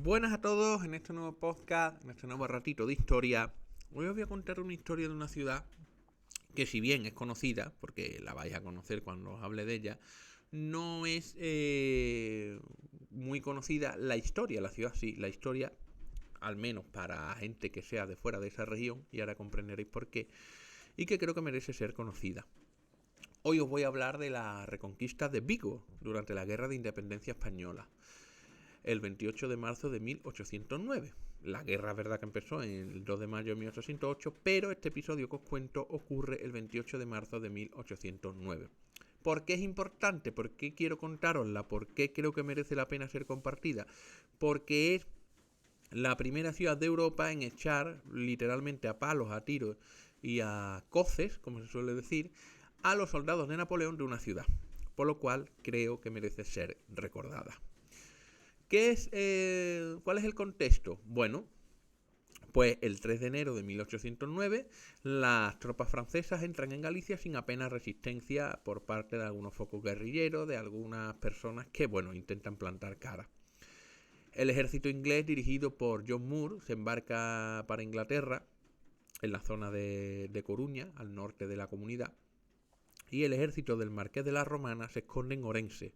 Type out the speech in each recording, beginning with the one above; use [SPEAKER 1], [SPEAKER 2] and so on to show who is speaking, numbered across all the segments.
[SPEAKER 1] Buenas a todos en este nuevo podcast, en este nuevo ratito de historia. Hoy os voy a contar una historia de una ciudad que, si bien es conocida, porque la vais a conocer cuando os hable de ella, no es muy conocida la historia. La ciudad sí, la historia, al menos para gente que sea de fuera de esa región, y ahora comprenderéis por qué, y que creo que merece ser conocida. Hoy os voy a hablar de la reconquista de Vigo durante la Guerra de Independencia Española, el 28 de marzo de 1809. La guerra, es verdad que empezó el 2 de mayo de 1808, pero este episodio que os cuento ocurre el 28 de marzo de 1809. ¿Por qué es importante? ¿Por qué quiero contárosla? ¿Por qué creo que merece la pena ser compartida? Porque es la primera ciudad de Europa en echar literalmente a palos, a tiros y a coces, como se suele decir, a los soldados de Napoleón de una ciudad. Por lo cual creo que merece ser recordada. ¿Cuál es el contexto? Bueno, pues el 3 de enero de 1809 las tropas francesas entran en Galicia sin apenas resistencia por parte de algunos focos guerrilleros, de algunas personas que, intentan plantar cara. El ejército inglés, dirigido por John Moore, se embarca para Inglaterra, en la zona de Coruña, al norte de la comunidad, y el ejército del Marqués de la Romana se esconde en Orense.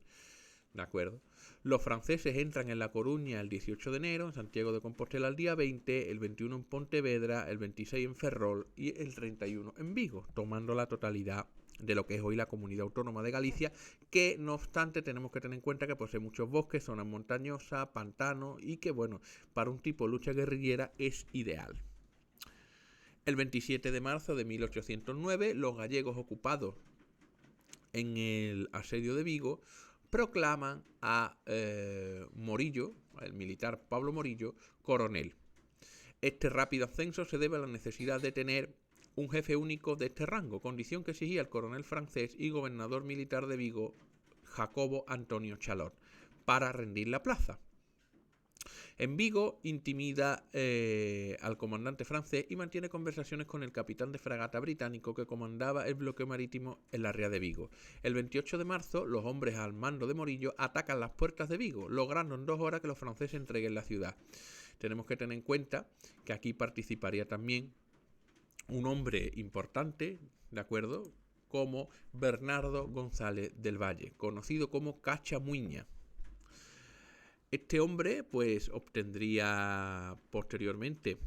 [SPEAKER 1] ¿De acuerdo? Los franceses entran en La Coruña el 18 de enero, en Santiago de Compostela el día 20, el 21 en Pontevedra, el 26 en Ferrol y el 31 en Vigo, tomando la totalidad de lo que es hoy la Comunidad Autónoma de Galicia, que no obstante tenemos que tener en cuenta que posee muchos bosques, zonas montañosas, pantanos y que, para un tipo de lucha guerrillera es ideal. El 27 de marzo de 1809, los gallegos ocupados en el asedio de Vigo proclaman a Morillo, el militar Pablo Morillo, coronel. Este rápido ascenso se debe a la necesidad de tener un jefe único de este rango, condición que exigía el coronel francés y gobernador militar de Vigo, Jacobo Antonio Chalot, para rendir la plaza. En Vigo intimida al comandante francés y mantiene conversaciones con el capitán de fragata británico que comandaba el bloqueo marítimo en la ría de Vigo. El 28 de marzo, los hombres al mando de Morillo atacan las puertas de Vigo, logrando en 2 horas que los franceses entreguen la ciudad. Tenemos que tener en cuenta que aquí participaría también un hombre importante, ¿de acuerdo?, como Bernardo González del Valle, conocido como Cachamuiña. Este hombre pues obtendría posteriormente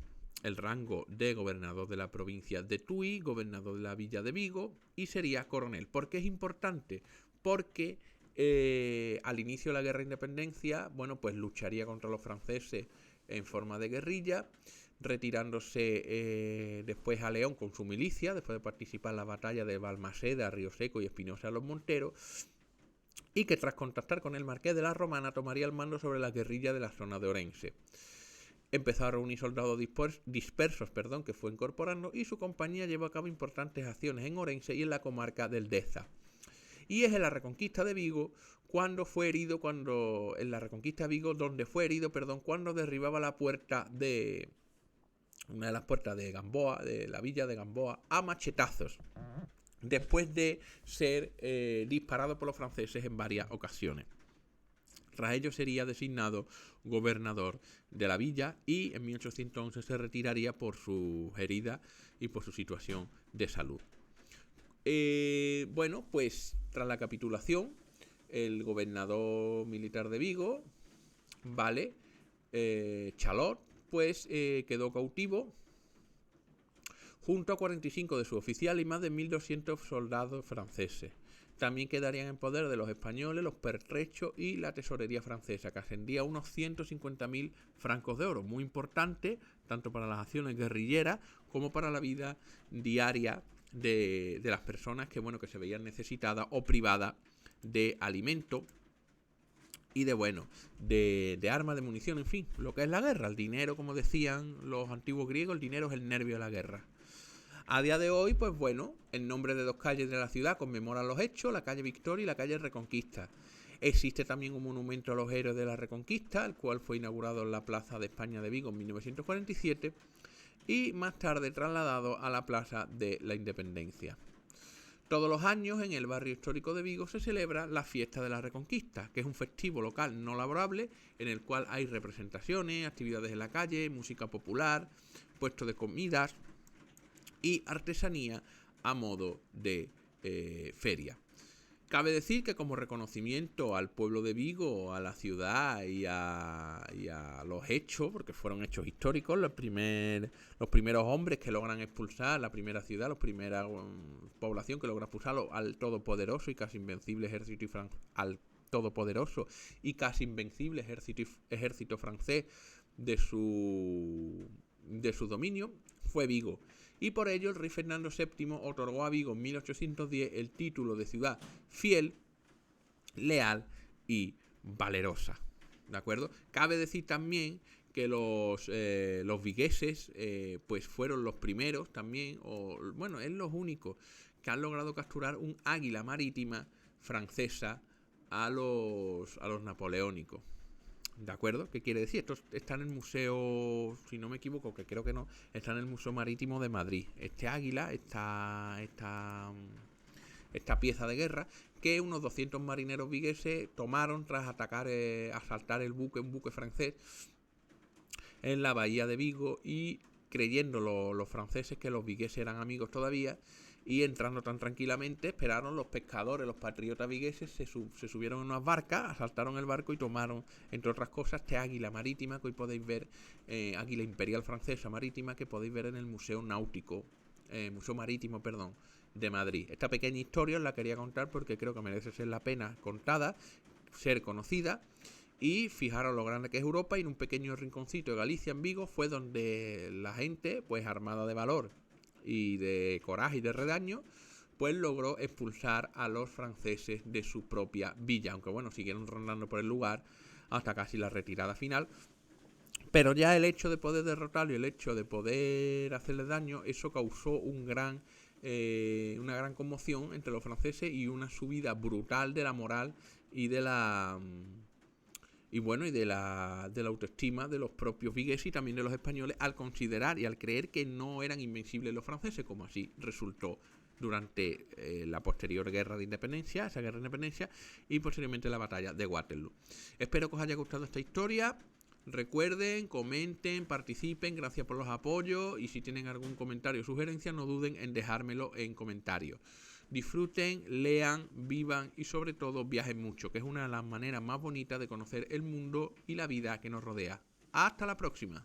[SPEAKER 1] el rango de gobernador de la provincia de Tui, gobernador de la villa de Vigo y sería coronel. ¿Por qué es importante? Porque al inicio de la guerra de independencia, pues lucharía contra los franceses en forma de guerrilla, retirándose después a León con su milicia, después de participar en la batalla de Balmaseda, Río Seco y Espinosa de los Monteros, y que tras contactar con el Marqués de la Romana tomaría el mando sobre la guerrilla de la zona de Orense. Empezó a reunir soldados dispersos, que fue incorporando, y su compañía llevó a cabo importantes acciones en Orense y en la comarca del Deza. Y es en la reconquista de Vigo cuando derribaba la puerta de una de las puertas de Gamboa, de la villa de Gamboa, a machetazos, después de ser disparado por los franceses en varias ocasiones. Tras ello sería designado gobernador de la villa y en 1811 se retiraría por sus heridas y por su situación de salud. Pues tras la capitulación, el gobernador militar de Vigo, Chalot, quedó cautivo junto a 45 de sus oficiales y más de 1.200 soldados franceses. También quedarían en poder de los españoles los pertrechos y la tesorería francesa, que ascendía a unos 150.000 francos de oro, muy importante tanto para las acciones guerrilleras como para la vida diaria de las personas que se veían necesitadas o privadas de alimento y de armas, de munición, en fin, lo que es la guerra. El dinero, como decían los antiguos griegos, el dinero es el nervio de la guerra. A día de hoy, en nombre de 2 calles de la ciudad conmemoran los hechos, la calle Victoria y la calle Reconquista. Existe también un monumento a los héroes de la Reconquista, el cual fue inaugurado en la Plaza de España de Vigo en 1947 y más tarde trasladado a la Plaza de la Independencia. Todos los años en el barrio histórico de Vigo se celebra la Fiesta de la Reconquista, que es un festivo local no laborable en el cual hay representaciones, actividades en la calle, música popular, puestos de comidas y artesanía a modo de feria. Cabe decir que como reconocimiento al pueblo de Vigo, a la ciudad y a los hechos, porque fueron hechos históricos, los primeros hombres que logran expulsar la primera ciudad, la primera población que logra expulsar al todopoderoso y casi invencible ejército francés de su dominio, fue Vigo. Y por ello el rey Fernando VII otorgó a Vigo en 1810 el título de ciudad fiel, leal y valerosa. ¿De acuerdo? Cabe decir también que los vigueses pues fueron los primeros también, es los únicos que han logrado capturar un águila marítima francesa a los napoleónicos. ¿De acuerdo? ¿Qué quiere decir? Esto está en el museo, si no me equivoco, que creo que no, está en el Museo Marítimo de Madrid. Este águila, esta pieza de guerra, que unos 200 marineros vigueses tomaron tras asaltar un buque francés en la bahía de Vigo, y creyendo los franceses que los vigueses eran amigos todavía, y entrando tan tranquilamente, esperaron los pescadores, los patriotas vigueses, se subieron en unas barcas, asaltaron el barco y tomaron, entre otras cosas, este águila marítima que hoy podéis ver, águila imperial francesa marítima, que podéis ver en el Museo Marítimo de Madrid. Esta pequeña historia os la quería contar porque creo que merece ser la pena contada, ser conocida. Y fijaros lo grande que es Europa, y en un pequeño rinconcito de Galicia, en Vigo, fue donde la gente, pues armada de valor y de coraje y de redaño, pues logró expulsar a los franceses de su propia villa, aunque bueno, siguieron rondando por el lugar hasta casi la retirada final. Pero ya el hecho de poder derrotarlo y el hecho de poder hacerles daño, eso causó una gran conmoción entre los franceses y una subida brutal de la moral y de la autoestima de los propios vigueses y también de los españoles, al considerar y al creer que no eran invencibles los franceses, como así resultó durante la posterior guerra de independencia, esa guerra de independencia, y posteriormente la batalla de Waterloo. Espero que os haya gustado esta historia. Recuerden, comenten, participen, gracias por los apoyos, y si tienen algún comentario o sugerencia, no duden en dejármelo en comentarios. Disfruten, lean, vivan y sobre todo viajen mucho, que es una de las maneras más bonitas de conocer el mundo y la vida que nos rodea. ¡Hasta la próxima!